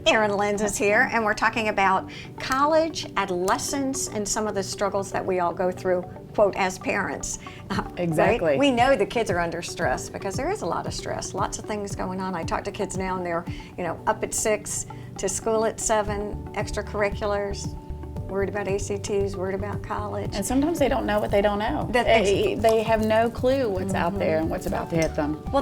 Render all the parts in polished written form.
Erin Lenz is here, and we're talking about college, adolescence, and some of the struggles that we all go through, quote, as parents. Exactly. Right? We know the kids are under stress because there is a lot of stress, lots of things going on. I talk to kids now, and they're, up at 6 to school at 7, extracurriculars, worried about ACTs, worried about college. And sometimes they don't know what they don't know. They have no clue what's out there and what's about to hit them. Well,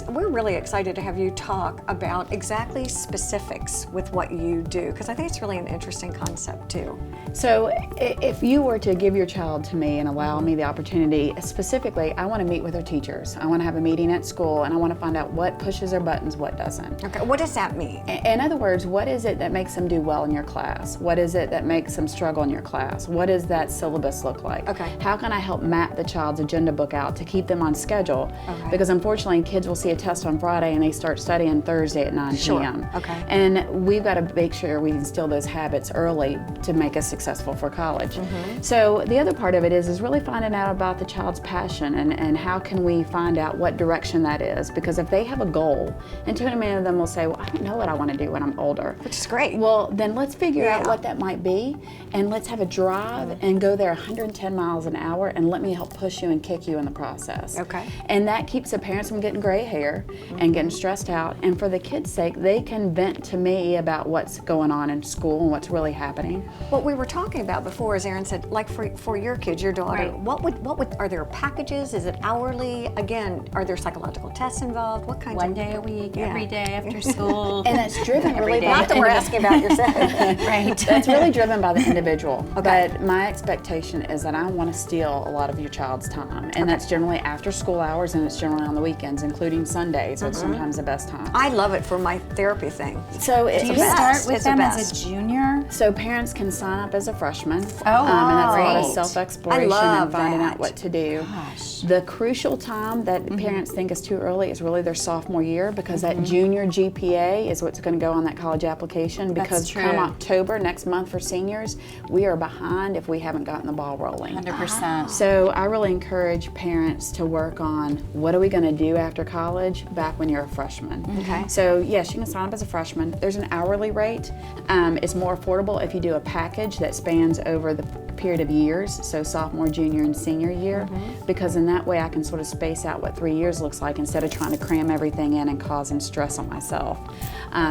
we're really excited to have you talk about exactly specifics with what you do, because I think it's really an interesting concept too. So if you were to give your child to me and allow me the opportunity, specifically, I want to meet with their teachers. I want to have a meeting at school, and I want to find out what pushes their buttons, what doesn't. Okay, what does that mean? In other words, what is it that makes them do well in your class? What is it that makes them struggle in your class? What does that syllabus look like? Okay. How can I help map the child's agenda book out to keep them on schedule? Okay. Because unfortunately, kids will see a test on Friday and they start studying Thursday at 9 Sure. p.m. Okay. And we've got to make sure we instill those habits early to make us successful for college. So the other part of it is really finding out about the child's passion and how can we find out what direction that is. Because if they have a goal, and too many of them will say, well, I don't know what I want to do when I'm older. Which is great. Well, then let's figure out what that might be, and let's have a drive and go there 110 miles an hour, and let me help push you and kick you in the process. Okay. And that keeps the parents from getting gray hair and getting stressed out. And for the kids' sake, they can vent to me about what's going on in school and what's really happening. What we were talking about before, as Erin said, like for your kids, your daughter, Right. what would are there packages? Is it hourly? Again, are there psychological tests involved? What kinds One of day a week, Yeah. every day after school. And it's driven really by Not that we're asking about yourself. Right. That's really driven by the individual. Okay. But my expectation is that I want to steal a lot of your child's time. And that's generally after school hours, and it's generally on the weekends, including Sundays. It's sometimes the best time. I love it for my therapy thing. So it's Do you the best. start with It's the them as best. a junior? So parents can sign up as a freshman. Oh, and that's a lot of great. self-exploration I love and finding that. out what to do. Gosh. The crucial time that parents think is too early is really their sophomore year, because that junior GPA is what's going to go on that college application. Because true. come October next month for seniors, we are behind if we haven't gotten the ball rolling. 100%. So I really encourage parents to work on what are we going to do after college back when you're a freshman. Okay. So yes, you can sign up as a freshman. There's an hourly rate. It's more affordable if you do a package that spans over the period of years, so sophomore, junior, and senior year, because in that way I can sort of space out what 3 years looks like instead of trying to cram everything in and causing stress on myself.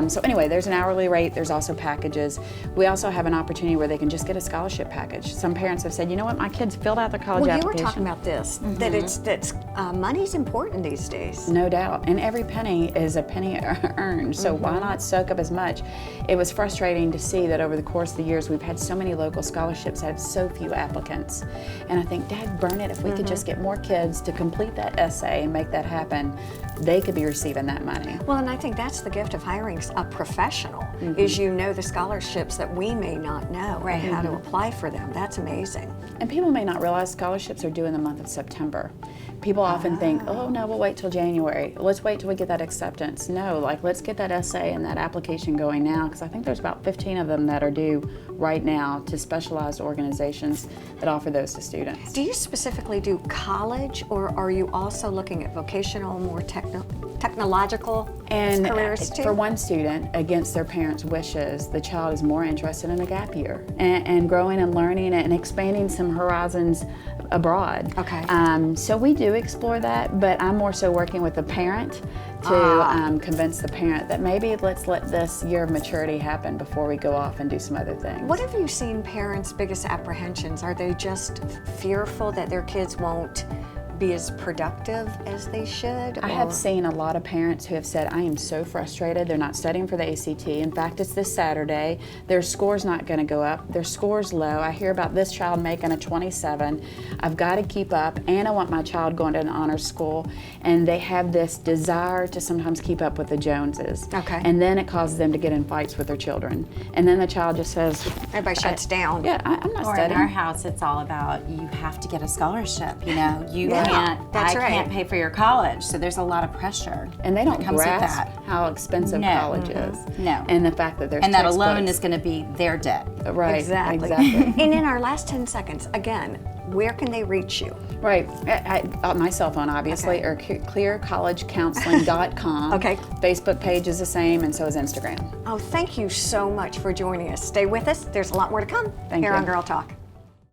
So anyway, there's an hourly rate. There's also packages. We also have an opportunity where they can just get a scholarship package. Some parents have said, you know what, my kids filled out their college Well, you were application. talking about this, that money's important these days. No doubt, and every penny is a penny earned, so why not soak up as much? It was frustrating to see that over the course of the years we've had so many local scholarships that have so few applicants, and I think, Dad, burn it, if we could just get more kids to complete that essay and make that happen, they could be receiving that money. Well, and I think that's the gift of hiring a professional, is the scholarships that we may not know and how to apply for them. That's amazing. And people may not realize scholarships are due in the month of September. People often think, oh no, we'll wait till January. Let's wait till we get that acceptance. No, let's get that essay and that application going now, because I think there's about 15 of them that are due right now to specialized organizations that offer those to students. Do you specifically do college, or are you also looking at vocational, more technological And careers too? for one student, against their parents' wishes, the child is more interested in a gap year and growing and learning and expanding some horizons abroad. Okay. So we do explore that, but I'm more so working with the parent to convince the parent that maybe let's let this year of maturity happen before we go off and do some other things. What have you seen parents' biggest apprehensions? Are they just fearful that their kids won't be as productive as they should? I have seen a lot of parents who have said, I am so frustrated, they're not studying for the ACT. In fact, it's this Saturday, their score's not going to go up, their score's low. I hear about this child making a 27. I've got to keep up, and I want my child going to an honors school. And they have this desire to sometimes keep up with the Joneses. Okay. And then it causes them to get in fights with their children. And then the child just says, Everybody shuts down. yeah, I'm not Or in studying. our house, it's all about you have to get a scholarship. You know, that's I right. can't pay for your college, so there's a lot of pressure. And they don't that comes with grasp that. how expensive No. college is. No. And the fact that there's And that alone textbooks. is going to be their debt. Right, Exactly. exactly. And in our last 10 seconds, again, where can they reach you? Right. My cell phone, obviously, Okay. or ClearCollegeCounseling.com. Okay. Facebook page is the same, and so is Instagram. Oh, thank you so much for joining us. Stay with us. There's a lot more to come Thank here you. on Girl Talk.